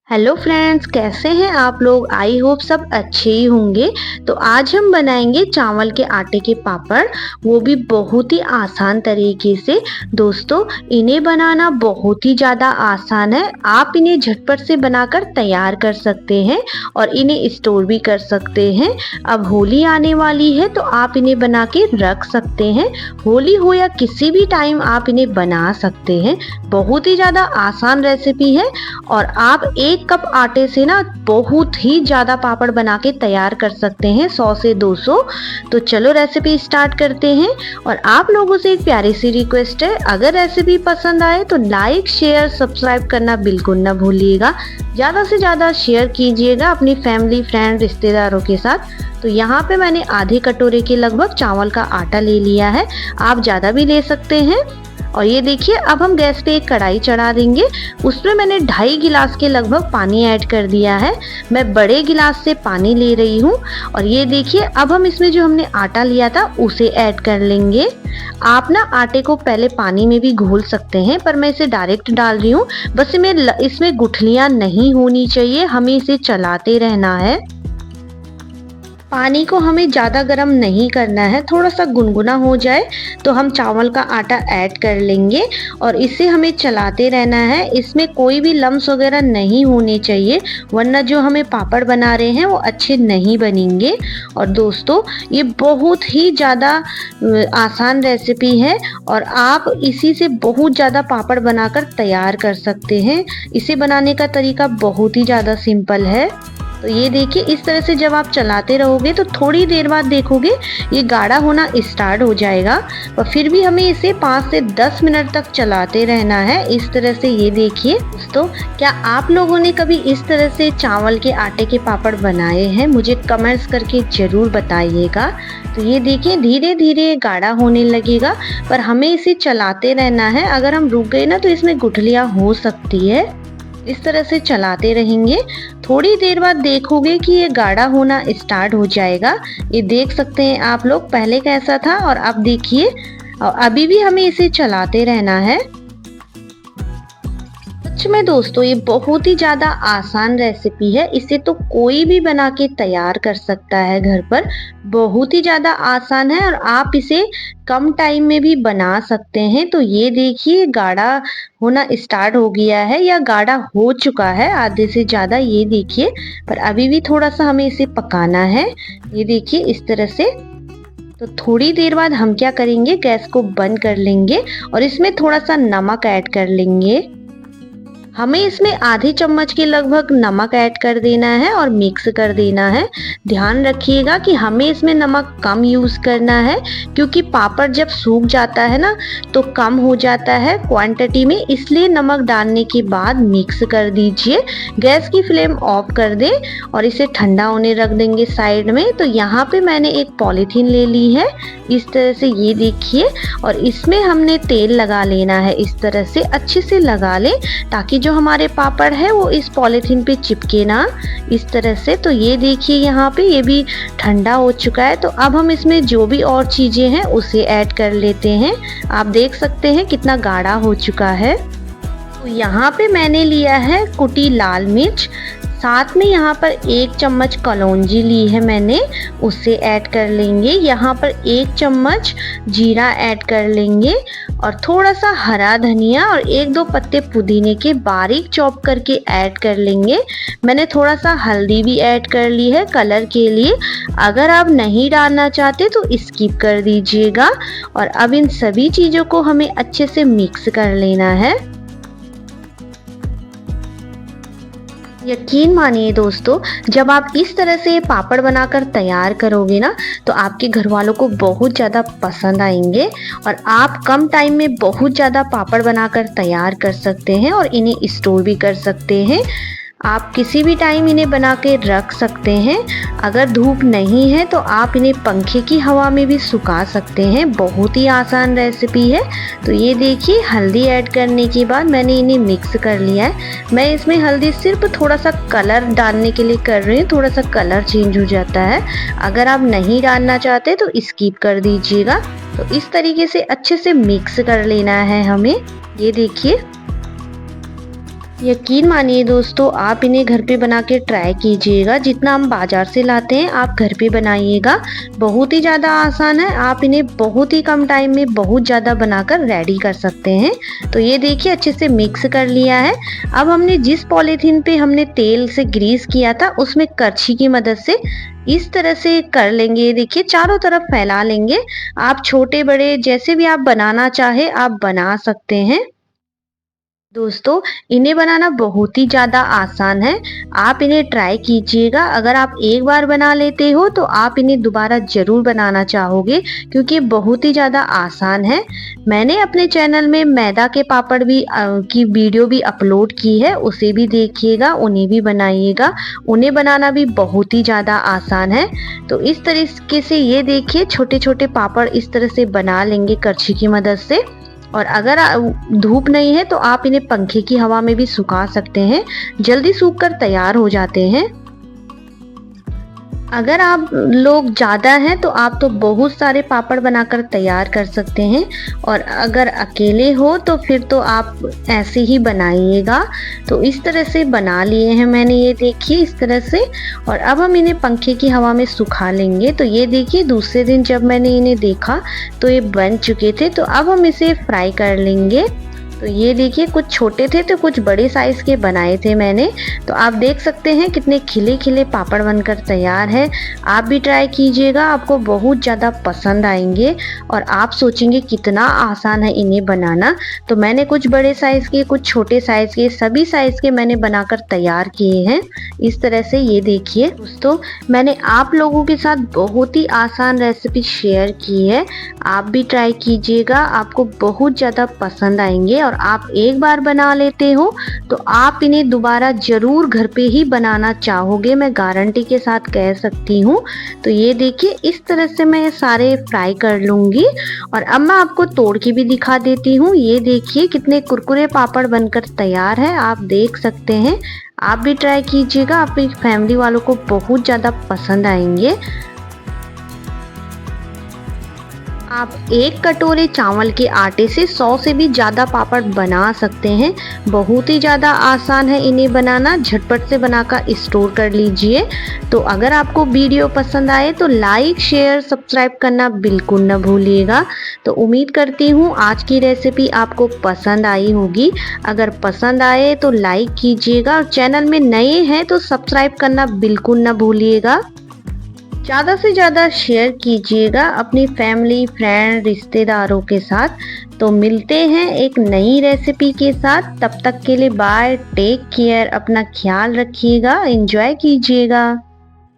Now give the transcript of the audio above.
Hello friends, कैसे हैं आप लोग। आई होप सब अच्छे ही होंगे। तो आज हम बनाएंगे चावल के आटे के पापड़, वो भी बहुत ही आसान तरीके से। दोस्तों, इन्हें बनाना बहुत ही ज़्यादा आसान है। आप इन्हें झटपट से बनाकर तैयार कर सकते हैं और इन्हें स्टोर भी कर सकते हैं। अब होली आने वाली है तो आप इन्हें बना के रख सकते हैं। होली हो या किसी भी टाइम आप इन्हें बना सकते हैं। बहुत ही ज़्यादा आसान रेसिपी है और आप एक कप आटे से ना बहुत ही ज्यादा पापड़ बना के तैयार कर सकते हैं, 100 से 200। तो चलो रेसिपी स्टार्ट करते हैं। और आप लोगों से एक प्यारी सी रिक्वेस्ट है, अगर रेसिपी पसंद आए तो लाइक शेयर सब्सक्राइब करना बिल्कुल ना भूलिएगा। ज्यादा से ज्यादा शेयर कीजिएगा अपनी फैमिली फ्रेंड रिश्तेदारों के साथ। तो यहाँ पे मैंने आधे कटोरे के लगभग चावल का आटा ले लिया है, आप ज़्यादा भी ले सकते हैं। और ये देखिए, अब हम गैस पे एक कढ़ाई चढ़ा देंगे। उसमें मैंने 2.5 गिलास के लगभग पानी ऐड कर दिया है। मैं बड़े गिलास से पानी ले रही हूँ। और ये देखिए, अब हम इसमें जो हमने आटा लिया था उसे ऐड कर लेंगे। आप ना आटे को पहले पानी में भी घोल सकते हैं, पर मैं इसे डायरेक्ट डाल रही हूँ। बस इसमें गुठलियाँ नहीं होनी चाहिए, हमें इसे चलाते रहना है। पानी को हमें ज़्यादा गर्म नहीं करना है, थोड़ा सा गुनगुना हो जाए तो हम चावल का आटा ऐड कर लेंगे और इसे हमें चलाते रहना है। इसमें कोई भी लम्स वगैरह नहीं होने चाहिए, वरना जो हमें पापड़ बना रहे हैं वो अच्छे नहीं बनेंगे। और दोस्तों, ये बहुत ही ज़्यादा आसान रेसिपी है और आप इसी से बहुत ज़्यादा पापड़ बनाकर तैयार कर सकते हैं। इसे बनाने का तरीका बहुत ही ज़्यादा सिंपल है। तो ये देखिए, इस तरह से जब आप चलाते रहोगे तो थोड़ी देर बाद देखोगे ये गाढ़ा होना स्टार्ट हो जाएगा। और फिर भी हमें इसे 5 से 10 मिनट तक चलाते रहना है इस तरह से। ये देखिए दोस्तों, क्या आप लोगों ने कभी इस तरह से चावल के आटे के पापड़ बनाए हैं? मुझे कमेंट्स करके ज़रूर बताइएगा। तो ये देखिए, धीरे धीरे गाढ़ा होने लगेगा, पर हमें इसे चलाते रहना है। अगर हम रुक गए ना तो इसमें गुठलियाँ हो सकती है। इस तरह से चलाते रहेंगे। थोड़ी देर बाद देखोगे कि ये गाढ़ा होना स्टार्ट हो जाएगा। ये देख सकते हैं आप लोग, पहले कैसा था और अब देखिए। और अभी भी हमें इसे चलाते रहना है। सच में दोस्तों, ये बहुत ही ज़्यादा आसान रेसिपी है। इसे तो कोई भी बना के तैयार कर सकता है घर पर। बहुत ही ज़्यादा आसान है और आप इसे कम टाइम में भी बना सकते हैं। तो ये देखिए, गाढ़ा होना स्टार्ट हो गया है या गाढ़ा हो चुका है आधे से ज़्यादा। ये देखिए, पर अभी भी थोड़ा सा हमें इसे पकाना है। ये देखिए इस तरह से। तो थोड़ी देर बाद हम क्या करेंगे, गैस को बंद कर लेंगे और इसमें थोड़ा सा नमक ऐड कर लेंगे। हमें इसमें आधे चम्मच के लगभग नमक ऐड कर देना है और मिक्स कर देना है। ध्यान रखिएगा कि हमें इसमें नमक कम यूज़ करना है, क्योंकि पापड़ जब सूख जाता है ना तो कम हो जाता है क्वांटिटी में। इसलिए नमक डालने के बाद मिक्स कर दीजिए। गैस की फ्लेम ऑफ कर दें और इसे ठंडा होने रख देंगे साइड में। तो यहाँ पे मैंने एक पॉलीथीन ले ली है इस तरह से। ये देखिए, और इसमें हमने तेल लगा लेना है। इस तरह से अच्छे से लगा लें ताकि जो हमारे पापड़ है वो इस पॉलीथीन पे चिपके ना, इस तरह से। तो ये देखिए, यहाँ पे ये भी ठंडा हो चुका है। तो अब हम इसमें जो भी और चीज़ें हैं उसे ऐड कर लेते हैं। आप देख सकते हैं कितना गाढ़ा हो चुका है। तो यहाँ पे मैंने लिया है कुटी लाल मिर्च, साथ में यहाँ पर 1 चम्मच कलौंजी ली है मैंने, उसे ऐड कर लेंगे। यहाँ पर 1 चम्मच जीरा ऐड कर लेंगे और थोड़ा सा हरा धनिया और 1-2 पत्ते पुदीने के बारीक चॉप करके ऐड कर लेंगे। मैंने थोड़ा सा हल्दी भी ऐड कर ली है कलर के लिए। अगर आप नहीं डालना चाहते तो स्किप कर दीजिएगा। और अब इन सभी चीज़ों को हमें अच्छे से मिक्स कर लेना है। यकीन मानिए दोस्तों, जब आप इस तरह से पापड़ बनाकर तैयार करोगे ना तो आपके घर वालों को बहुत ज़्यादा पसंद आएंगे और आप कम टाइम में बहुत ज़्यादा पापड़ बनाकर तैयार कर सकते हैं और इन्हें स्टोर भी कर सकते हैं। आप किसी भी टाइम इन्हें बना के रख सकते हैं। अगर धूप नहीं है तो आप इन्हें पंखे की हवा में भी सुखा सकते हैं। बहुत ही आसान रेसिपी है। तो ये देखिए, हल्दी ऐड करने के बाद मैंने इन्हें मिक्स कर लिया है। मैं इसमें हल्दी सिर्फ थोड़ा सा कलर डालने के लिए कर रही हूँ, थोड़ा सा कलर चेंज हो जाता है। अगर आप नहीं डालना चाहते तो स्किप कर दीजिएगा। तो इस तरीके से अच्छे से मिक्स कर लेना है हमें। ये देखिए, यकीन मानिए दोस्तों, आप इन्हें घर पे बना के ट्राई कीजिएगा। जितना हम बाजार से लाते हैं आप घर पे बनाइएगा। बहुत ही ज़्यादा आसान है, आप इन्हें बहुत ही कम टाइम में बहुत ज़्यादा बनाकर रेडी कर सकते हैं। तो ये देखिए अच्छे से मिक्स कर लिया है। अब हमने जिस पॉलीथीन पे हमने तेल से ग्रीस किया था उसमें करछी की मदद से इस तरह से कर लेंगे। देखिए चारों तरफ फैला लेंगे। आप छोटे बड़े जैसे भी आप बनाना चाहे आप बना सकते हैं। दोस्तों, इन्हें बनाना बहुत ही ज़्यादा आसान है। आप इन्हें ट्राई कीजिएगा। अगर आप एक बार बना लेते हो तो आप इन्हें दोबारा ज़रूर बनाना चाहोगे, क्योंकि बहुत ही ज़्यादा आसान है। मैंने अपने चैनल में मैदा के पापड़ भी की वीडियो भी अपलोड की है, उसे भी देखिएगा, उन्हें भी बनाइएगा। उन्हें बनाना भी बहुत ही ज़्यादा आसान है। तो इस तरीके से ये देखिए छोटे-छोटे पापड़ इस तरह से बना लेंगे करछी की मदद से। और अगर धूप नहीं है तो आप इन्हें पंखे की हवा में भी सुखा सकते हैं, जल्दी सूख कर तैयार हो जाते हैं। अगर आप लोग ज़्यादा हैं तो आप तो बहुत सारे पापड़ बनाकर तैयार कर सकते हैं, और अगर अकेले हो तो फिर तो आप ऐसे ही बनाइएगा। तो इस तरह से बना लिए हैं मैंने, ये देखिए इस तरह से। और अब हम इन्हें पंखे की हवा में सुखा लेंगे। तो ये देखिए दूसरे दिन जब मैंने इन्हें देखा तो ये बन चुके थे। तो अब हम इसे फ्राई कर लेंगे। तो ये देखिए कुछ छोटे थे तो कुछ बड़े साइज़ के बनाए थे मैंने। तो आप देख सकते हैं कितने खिले खिले पापड़ बनकर तैयार है। आप भी ट्राई कीजिएगा, आपको बहुत ज़्यादा पसंद आएंगे और आप सोचेंगे कितना आसान है इन्हें बनाना। तो मैंने कुछ बड़े साइज़ के, कुछ छोटे साइज़ के, सभी साइज़ के मैंने बनाकर तैयार किए हैं इस तरह से। ये देखिए दोस्तों, मैंने आप लोगों के साथ बहुत ही आसान रेसिपी शेयर की है। आप भी ट्राई कीजिएगा, आपको बहुत ज़्यादा पसंद आएंगे। और आप एक बार बना लेते हो तो आप इन्हें दोबारा ज़रूर घर पे ही बनाना चाहोगे, मैं गारंटी के साथ कह सकती हूँ। तो ये देखिए इस तरह से मैं सारे फ्राई कर लूँगी। और अब मैं आपको तोड़ के भी दिखा देती हूँ। ये देखिए कितने कुरकुरे पापड़ बनकर तैयार है, आप देख सकते हैं। आप भी ट्राई कीजिएगा, आपकी फैमिली वालों को बहुत ज़्यादा पसंद आएंगे। आप एक कटोरे चावल के आटे से 100 से भी ज़्यादा पापड़ बना सकते हैं। बहुत ही ज़्यादा आसान है इन्हें बनाना, झटपट से बनाकर स्टोर कर लीजिए। तो अगर आपको वीडियो पसंद आए तो लाइक, शेयर, सब्सक्राइब करना बिल्कुल न भूलिएगा। तो उम्मीद करती हूँ आज की रेसिपी आपको पसंद आई होगी। अगर पसंद आए तो लाइक कीजिएगा, और चैनल में नए हैं तो सब्सक्राइब करना बिल्कुल न भूलिएगा। ज़्यादा से ज़्यादा शेयर कीजिएगा अपनी फैमिली, फ्रेंड, रिश्तेदारों के साथ। तो मिलते हैं एक नई रेसिपी के साथ। तब तक के लिए बाय, टेक केयर, अपना ख्याल रखिएगा, एंजॉय कीजिएगा।